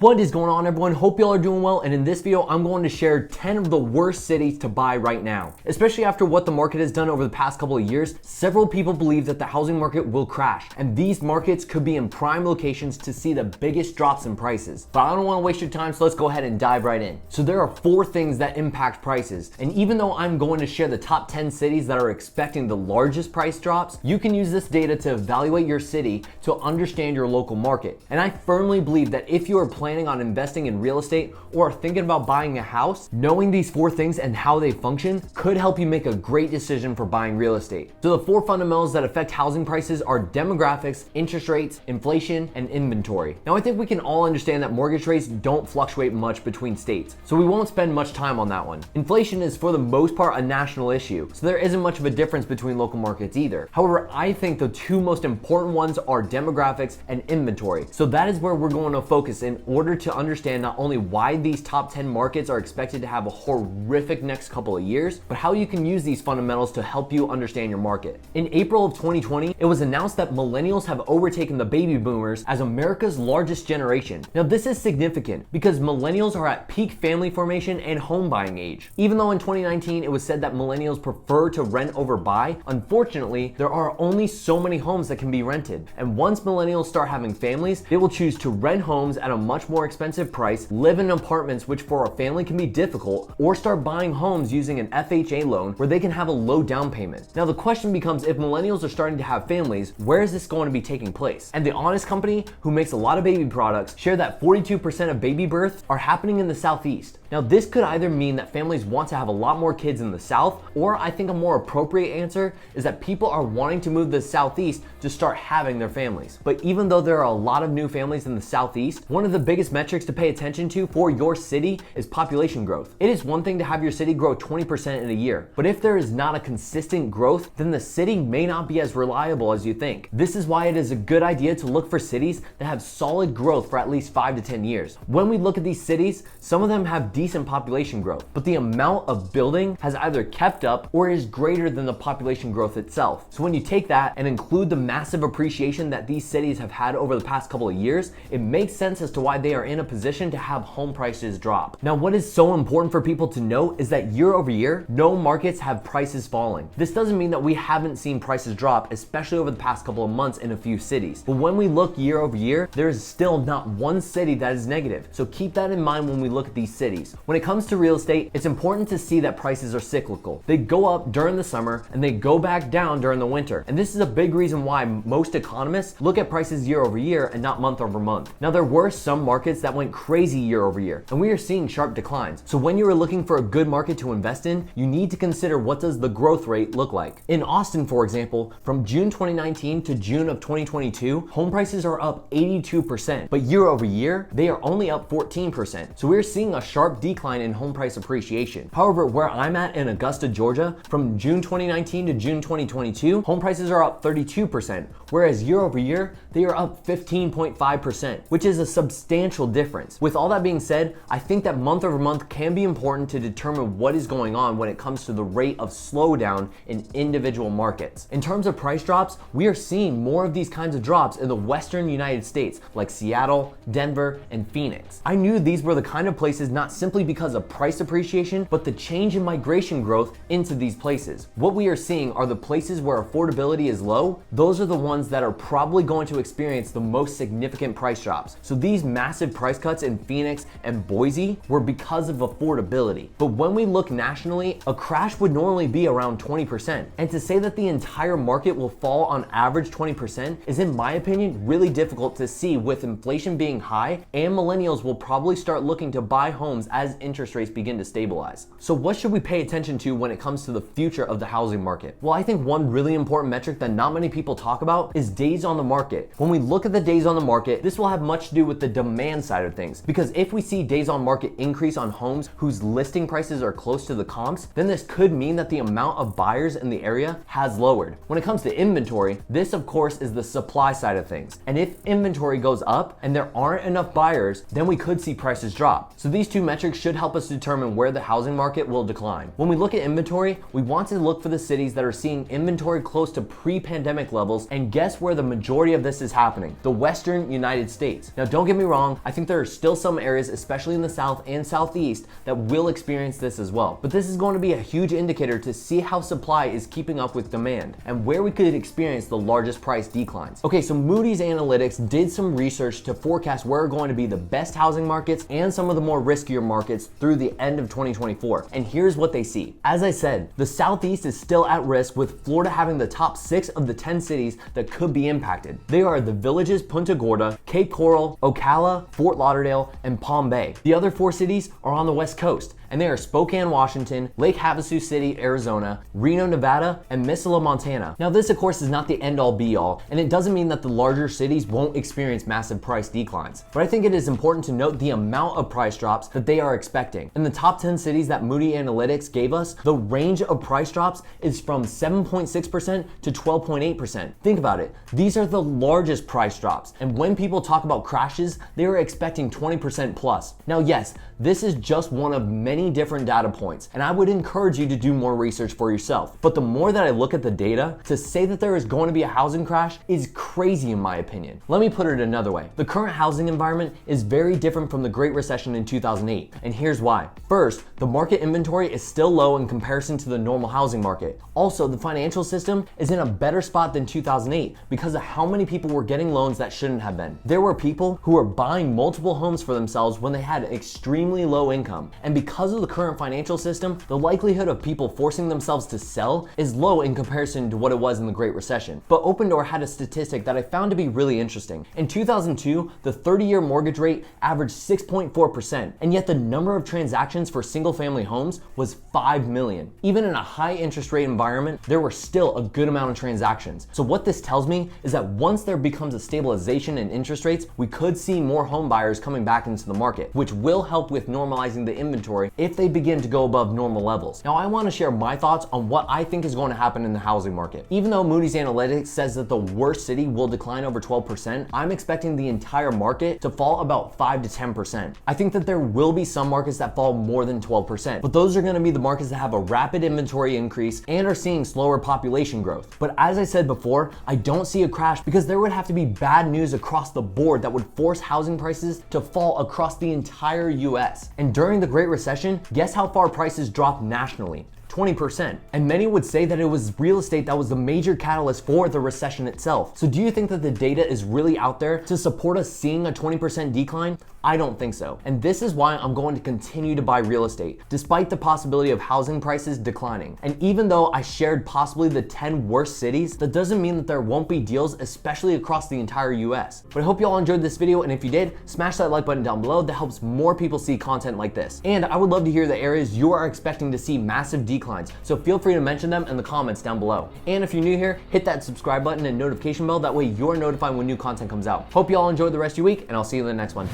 What is going on, everyone? Hope y'all are doing well, and in this video I'm going to share 10 of the worst cities to buy right now. Especially after what the market has done over the past couple of years, several people believe that the housing market will crash, and these markets could be in prime locations to see the biggest drops in prices. But I don't want to waste your time, so let's go ahead and dive right in. So there are 4 things that impact prices, and even though I'm going to share the top 10 cities that are expecting the largest price drops, you can use this data to evaluate your city to understand your local market. And I firmly believe that if you are planning on investing in real estate or are thinking about buying a house, knowing these 4 things and how they function could help you make a great decision for buying real estate. So the 4 fundamentals that affect housing prices are demographics, interest rates, inflation, and inventory. Now I think we can all understand that mortgage rates don't fluctuate much between states, so we won't spend much time on that one. Inflation is for the most part a national issue, so there isn't much of a difference between local markets either. However, I think the 2 most important ones are demographics and inventory. So that is where we're going to focus in order to understand not only why these top 10 markets are expected to have a horrific next couple of years, but how you can use these fundamentals to help you understand your market. In April of 2020, it was announced that millennials have overtaken the baby boomers as America's largest generation. Now this is significant because millennials are at peak family formation and home buying age. Even though in 2019 it was said that millennials prefer to rent over buy, unfortunately there are only so many homes that can be rented. And once millennials start having families, they will choose to rent homes at a much more expensive price, live in apartments which for a family can be difficult, or start buying homes using an FHA loan where they can have a low down payment. Now the question becomes, if millennials are starting to have families, where is this going to be taking place? And the Honest Company, who makes a lot of baby products, share that 42% of baby births are happening in the Southeast. Now this could either mean that families want to have a lot more kids in the South, or I think a more appropriate answer is that people are wanting to move to the Southeast to start having their families. But even though there are a lot of new families in the Southeast, one of the biggest metrics to pay attention to for your city is population growth. It is one thing to have your city grow 20% in a year, but if there is not a consistent growth, then the city may not be as reliable as you think. This is why it is a good idea to look for cities that have solid growth for at least 5 to 10 years. When we look at these cities, some of them have decent population growth, but the amount of building has either kept up or is greater than the population growth itself. So when you take that and include the massive appreciation that these cities have had over the past couple of years, it makes sense as to why they are in a position to have home prices drop. Now what is so important for people to know is that year over year, no markets have prices falling. This doesn't mean that we haven't seen prices drop, especially over the past couple of months in a few cities. But when we look year over year, there is still not one city that is negative. So keep that in mind when we look at these cities. When it comes to real estate, it's important to see that prices are cyclical. They go up during the summer and they go back down during the winter. And this is a big reason why most economists look at prices year over year and not month over month. Now there were some markets that went crazy year over year, and we are seeing sharp declines. So when you are looking for a good market to invest in, you need to consider what does the growth rate look like. In Austin, for example, from June 2019 to June of 2022, home prices are up 82%, but year over year, they are only up 14%. So we're seeing a sharp decline in home price appreciation. However, where I'm at in Augusta, Georgia, from June 2019 to June 2022, home prices are up 32%, whereas year over year, they are up 15.5%, which is a substantial difference. With all that being said, I think that month over month can be important to determine what is going on when it comes to the rate of slowdown in individual markets. In terms of price drops, we are seeing more of these kinds of drops in the Western United States, like Seattle, Denver, and Phoenix. I knew these were the kind of places not simply because of price appreciation, but the change in migration growth into these places. What we are seeing are the places where affordability is low. Those are the ones that are probably going to experience the most significant price drops. So these massive price cuts in Phoenix and Boise were because of affordability. But when we look nationally, a crash would normally be around 20%. And to say that the entire market will fall on average 20% is, in my opinion, really difficult to see with inflation being high, and millennials will probably start looking to buy homes as interest rates begin to stabilize. So what should we pay attention to when it comes to the future of the housing market? Well, I think one really important metric that not many people talk about is days on the market. When we look at the days on the market, this will have much to do with the demand side of things, because if we see days on market increase on homes whose listing prices are close to the comps, then this could mean that the amount of buyers in the area has lowered. When it comes to inventory, this of course is the supply side of things. And if inventory goes up and there aren't enough buyers, then we could see prices drop. So these 2 metrics should help us determine where the housing market will decline. When we look at inventory, we want to look for the cities that are seeing inventory close to pre-pandemic levels, and guess where the majority of this is happening? The Western United States. Now don't get me wrong, wrong, I think there are still some areas, especially in the South and Southeast, that will experience this as well. But this is going to be a huge indicator to see how supply is keeping up with demand and where we could experience the largest price declines. Okay, so Moody's Analytics did some research to forecast where are going to be the best housing markets and some of the more riskier markets through the end of 2024. And here's what they see. As I said, the Southeast is still at risk, with Florida having the top 6 of the 10 cities that could be impacted. They are the Villages, Punta Gorda, Cape Coral, Ocala, Fort Lauderdale, and Palm Bay. The other 4 cities are on the West Coast, and they are Spokane, Washington, Lake Havasu City, Arizona, Reno, Nevada, and Missoula, Montana. Now this of course is not the end all be all, and it doesn't mean that the larger cities won't experience massive price declines. But I think it is important to note the amount of price drops that they are expecting. In the top 10 cities that Moody Analytics gave us, the range of price drops is from 7.6% to 12.8%. Think about it. These are the largest price drops, and when people talk about crashes, they are expecting 20% plus. Now yes, this is just one of many different data points, and I would encourage you to do more research for yourself. But the more that I look at the data, to say that there is going to be a housing crash is crazy in my opinion. Let me put it another way. The current housing environment is very different from the Great Recession in 2008, and here's why. First, the market inventory is still low in comparison to the normal housing market. Also, the financial system is in a better spot than 2008 because of how many people were getting loans that shouldn't have been. There were people who were buying multiple homes for themselves when they had extremely low income, and because of the current financial system, the likelihood of people forcing themselves to sell is low in comparison to what it was in the Great Recession. But Open Door had a statistic that I found to be really interesting. In 2002, the 30-year mortgage rate averaged 6.4%, and yet the number of transactions for single-family homes was 5 million. Even in a high interest rate environment, there were still a good amount of transactions. So what this tells me is that once there becomes a stabilization in interest rates, we could see more home buyers coming back into the market, which will help with normalizing the inventory if they begin to go above normal levels. Now I want to share my thoughts on what I think is going to happen in the housing market. Even though Moody's Analytics says that the worst city will decline over 12%, I'm expecting the entire market to fall about 5 to 10%. I think that there will be some markets that fall more than 12%, but those are going to be the markets that have a rapid inventory increase and are seeing slower population growth. But as I said before, I don't see a crash because there would have to be bad news across the board that would force housing prices to fall across the entire US. And during the Great Recession, guess how far prices dropped nationally? 20%. And many would say that it was real estate that was the major catalyst for the recession itself. So do you think that the data is really out there to support us seeing a 20% decline? I don't think so. And this is why I'm going to continue to buy real estate, despite the possibility of housing prices declining. And even though I shared possibly the 10 worst cities, that doesn't mean that there won't be deals, especially across the entire US. But I hope you all enjoyed this video, and if you did, smash that like button down below. That helps more people see content like this. And I would love to hear the areas you are expecting to see massive declines, so feel free to mention them in the comments down below. And if you're new here, hit that subscribe button and notification bell, that way you're notified when new content comes out. Hope you all enjoyed the rest of your week, and I'll see you in the next one.